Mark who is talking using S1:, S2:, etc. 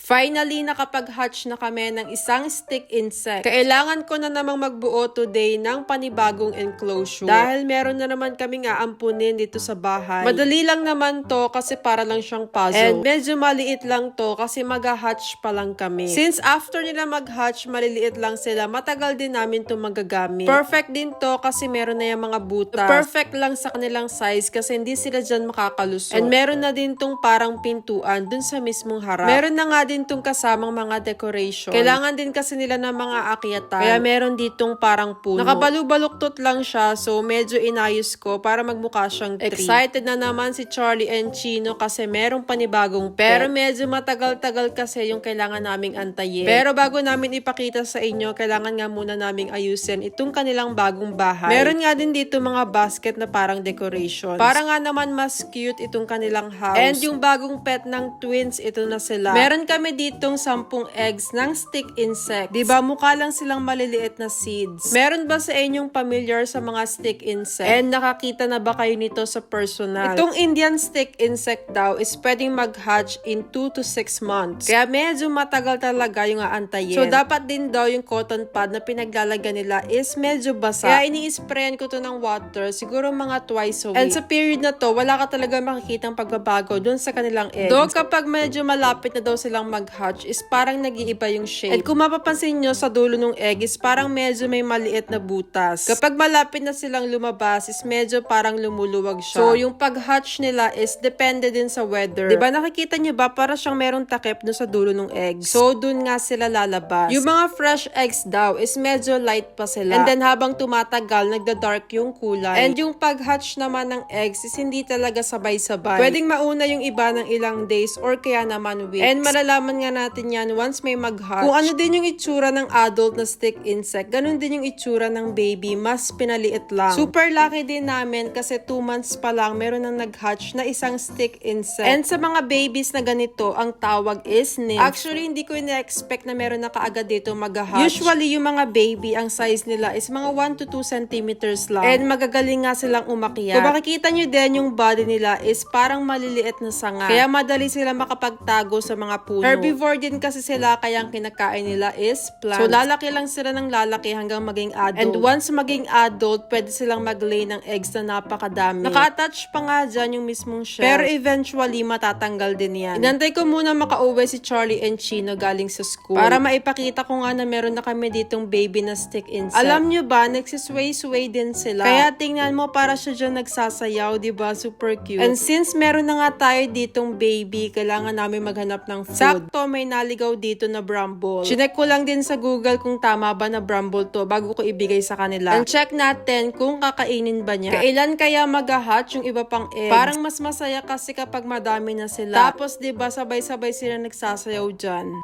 S1: Finally, nakapag-hatch na kami ng isang stick insect. Kailangan ko na namang magbuo today ng panibagong enclosure. Dahil meron na naman kaming aampunin dito sa bahay. Madali lang naman to kasi para lang siyang puzzle. And medyo maliit lang to kasi mag-hatch pa lang kami. Since after nila mag-hatch, maliliit lang sila, matagal din namin to magagamit. Perfect din to kasi meron na yung mga butas. Perfect lang sa kanilang size kasi hindi sila dyan makakalusot. And meron na din tong parang pintuan dun sa mismong harap. Meron na nga din tong kasamang mga decoration. Kailangan din kasi nila ng mga akyatan. Kaya meron ditong parang puno. Nakabalubaluktot lang siya, so medyo inayos ko para magmukha siyang tree. Excited na naman si Charlie and Chino kasi merong panibagong pet. Pero medyo matagal-tagal kasi yung kailangan naming antayin. Pero bago namin ipakita sa inyo, kailangan nga muna naming ayusin itong kanilang bagong bahay. Meron nga din dito mga basket na parang decoration. Para nga naman mas cute itong kanilang house. And yung bagong pet ng twins, ito na sila. Meron kami ditong 10 eggs ng stick insect. Diba mukha lang silang maliliit na seeds. Meron ba sa inyong familiar sa mga stick insect? And nakakita na ba kayo nito sa personal? Itong Indian stick insect daw is pwedeng mag-hatch in 2 to 6 months. Kaya medyo matagal talaga yung aantayin. So dapat din daw yung cotton pad na pinaglalagyan nila is medyo basa. Kaya ini-sprayan ko to ng water siguro mga twice a week. And sa period na to, wala ka talaga makikitang pagbabago dun sa kanilang eggs. Though kapag medyo malapit na daw silang mag-hatch is parang nag-iiba yung shape. And kung mapapansin nyo sa dulo ng egg is parang medyo may maliit na butas. Kapag malapit na silang lumabas is medyo parang lumuluwag siya. So yung pag-hatch nila is depende din sa weather. Diba nakikita nyo ba para siyang merong takip dun sa dulo ng egg. So dun nga sila lalabas. Yung mga fresh eggs daw is medyo light pa sila. And then habang tumatagal, nagda-dark yung kulay. And yung pag-hatch naman ng eggs is hindi talaga sabay-sabay. Pwedeng mauna yung iba ng ilang days or kaya naman weeks. And malalaman nga natin yan once may mag-hatch. Kung ano din yung itsura ng adult na stick insect, ganun din yung itsura ng baby, mas pinaliit lang. Super lucky din namin kasi 2 months pa lang meron nang nag-hatch na isang stick insect. And sa mga babies na ganito, ang tawag is nymph. Actually, hindi ko ina-expect na meron na kaagad dito mag-hatch. Usually, yung mga baby, ang size nila is mga 1 to 2 centimeters lang. And magagaling nga silang umakyat. Kung makikita nyo din yung body nila is parang maliliit na sanga. Kaya madali sila makapagtago sa mga puno. Herbivore din kasi sila, kaya ang kinakain nila is plants. So, lalaki lang sila ng lalaki hanggang maging adult. And once maging adult, pwede silang mag-lay ng eggs na napakadami. Naka-attach pa nga dyan yung mismong shell. Pero eventually, matatanggal din yan. Inantay ko muna makauwi si Charlie and Chino galing sa school. Para maipakita ko nga na meron na kami ditong baby na stick insect. Alam nyo ba, nagsisway-sway din sila. Kaya tingnan mo, para siya dyan nagsasayaw, diba? Super cute. And since meron na nga tayo ditong baby, kailangan namin maghanap ng food. Sakto, may naligaw dito na bramble. Chinek ko lang din sa Google kung tama ba na bramble to bago ko ibigay sa kanila. And check natin kung kakainin ba niya. Kailan kaya mag-hatch yung iba pang eggs? Parang mas masaya kasi kapag madami na sila. Tapos, diba, sabay-sabay sila nagsasayaw dyan.